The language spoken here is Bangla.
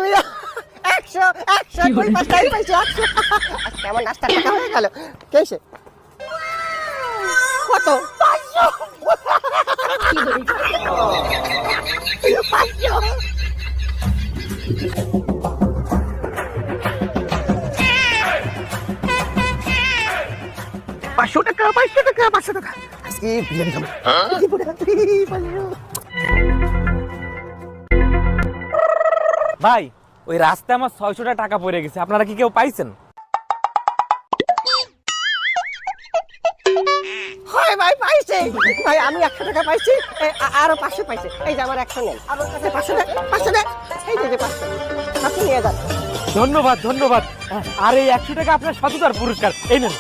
আমি 100 কই পাঁচটাই পাইছি 100 আজকে আমার নাস্তা টাকা হয়ে গেল কেসে কত 500 টাকা 500 টাকা আজকে বিরিয়ানি খাবো ভাই ওই রাস্তায় আমার 600 টাকা পড়ে গেছে, আপনারা কি কেউ পাইছেন? হয় ভাই পাইছে ভাই, আমি 100 টাকা পাইছি আরো 500 পাইছে, এই যে আমার 100 নেন আমার কাছে 500 টাকা এই যে 500 আপনি নিয়ে যান। ধন্যবাদ। আর এই 100 টাকা আপনার সততার পুরস্কার, এই নেন।